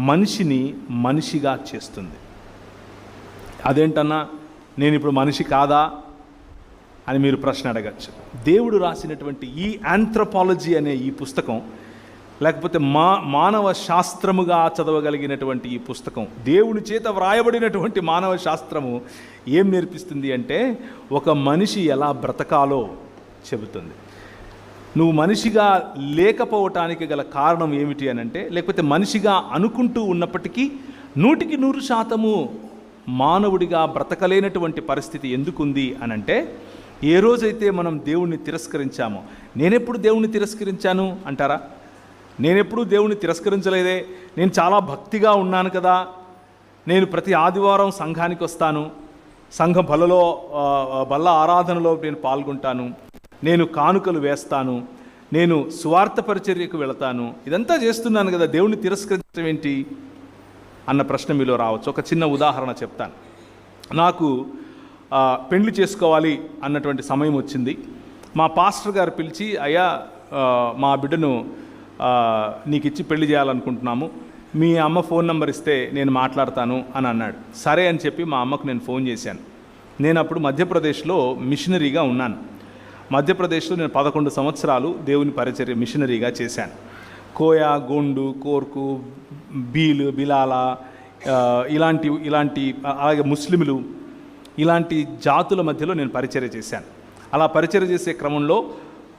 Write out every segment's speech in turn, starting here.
మనిషిని మనిషిగా చేస్తుంది. అదేంటన్నా, నేను ఇప్పుడు మనిషి కాదా అని మీరు ప్రశ్న అడగచ్చు. దేవుడు రాసినటువంటి ఈ ఆంథ్రోపాలజీ అనే ఈ పుస్తకం, లేకపోతే మానవ శాస్త్రముగా చదవగలిగినటువంటి ఈ పుస్తకం, దేవుని చేత వ్రాయబడినటువంటి మానవ శాస్త్రము ఏం నేర్పిస్తుంది అంటే, ఒక మనిషి ఎలా బ్రతకాలో చెబుతుంది. నువ్వు మనిషిగా లేకపోవటానికి గల కారణం ఏమిటి అని అంటే, లేకపోతే మనిషిగా అనుకుంటూ ఉన్నప్పటికీ 100% మానవుడిగా బ్రతకలేనటువంటి పరిస్థితి ఎందుకుంది అని అంటే, ఏ రోజైతే మనం దేవుణ్ణి తిరస్కరించామో, నేనెప్పుడు దేవుణ్ణి తిరస్కరించాను అంటారా? నేనెప్పుడు దేవుణ్ణి తిరస్కరించలేదే, నేను చాలా భక్తిగా ఉన్నాను కదా, నేను ప్రతి ఆదివారం సంఘానికి వస్తాను, సంఘం బల్ల ఆరాధనలో నేను పాల్గొంటాను, నేను కానుకలు వేస్తాను, నేను స్వార్థ పరిచర్యకు వెళతాను, ఇదంతా చేస్తున్నాను కదా, దేవుణ్ణి తిరస్కరించడం ఏంటి అన్న ప్రశ్న మీలో రావచ్చు. ఒక చిన్న ఉదాహరణ చెప్తాను. నాకు పెళ్లి చేసుకోవాలి అన్నటువంటి సమయం వచ్చింది. మా పాస్టర్ గారు పిలిచి, అయ్యా మా బిడ్డను నీకు ఇచ్చి పెళ్లి చేయాలనుకుంటున్నాము, మీ అమ్మ ఫోన్ నెంబర్ ఇస్తే నేను మాట్లాడతాను అని అన్నాడు. సరే అని చెప్పి మా అమ్మకు నేను ఫోన్ చేశాను. నేను అప్పుడు మధ్యప్రదేశ్లో మిషనరీగా ఉన్నాను. మధ్యప్రదేశ్లో నేను 11 సంవత్సరాలు దేవుని పరిచర్య మిషనరీగా చేశాను. కోయా, గోండు, కోర్కు, బిలాల ఇలాంటి అలాగే ముస్లింలు, ఇలాంటి జాతుల మధ్యలో నేను పరిచర్య చేశాను. అలా పరిచర్య చేసే క్రమంలో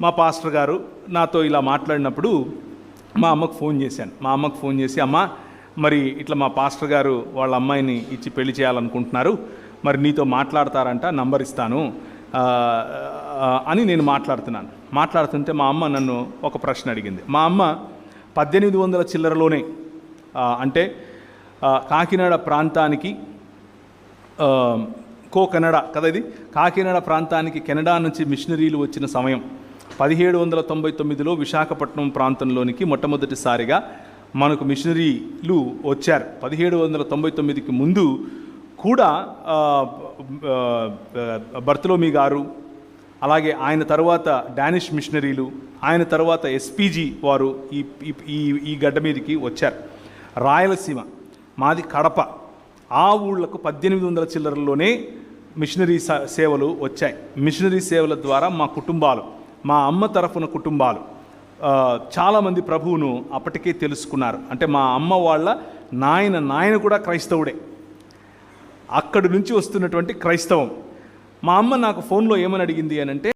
మా పాస్టర్ గారు నాతో ఇలా మాట్లాడినప్పుడు మా అమ్మకు ఫోన్ చేశాను. మా అమ్మకు ఫోన్ చేసి, అమ్మ మరి ఇట్లా మా పాస్టర్ గారు వాళ్ళ అమ్మాయిని ఇచ్చి పెళ్లి చేయాలనుకుంటున్నారు, మరి నీతో మాట్లాడతారంట, నంబర్ ఇస్తాను అని నేను మాట్లాడుతుంటే మా అమ్మ నన్ను ఒక ప్రశ్న అడిగింది. మా అమ్మ 1800 చిల్లరలోనే, అంటే కాకినాడ ప్రాంతానికి కెనడా కదా ఇది, కాకినాడ ప్రాంతానికి కెనడా నుంచి మిషనరీలు వచ్చిన సమయం 1799లో విశాఖపట్నం ప్రాంతంలోనికి మొట్టమొదటిసారిగా మనకు మిషనరీలు వచ్చారు. 1799కి ముందు కూడా బర్తలోమీ గారు, అలాగే ఆయన తర్వాత డానిష్ మిషనరీలు, ఆయన తర్వాత ఎస్పీజీ వారు ఈ గడ్డ మీదకి వచ్చారు. రాయలసీమ మాది కడప, ఆ ఊళ్ళకు 1800 చిల్లరలోనే మిషనరీ సేవలు వచ్చాయి. మిషనరీ సేవల ద్వారా మా కుటుంబాలు, మా అమ్మ తరఫున కుటుంబాలు చాలామంది ప్రభువును అప్పటికే తెలుసుకున్నారు. అంటే మా అమ్మ వాళ్ళ నాయన కూడా క్రైస్తవుడే. అక్కడి నుంచి వస్తున్నటువంటి క్రైస్తవం. మా అమ్మ నాకు ఫోన్లో ఏమని అడిగింది అని అంటే,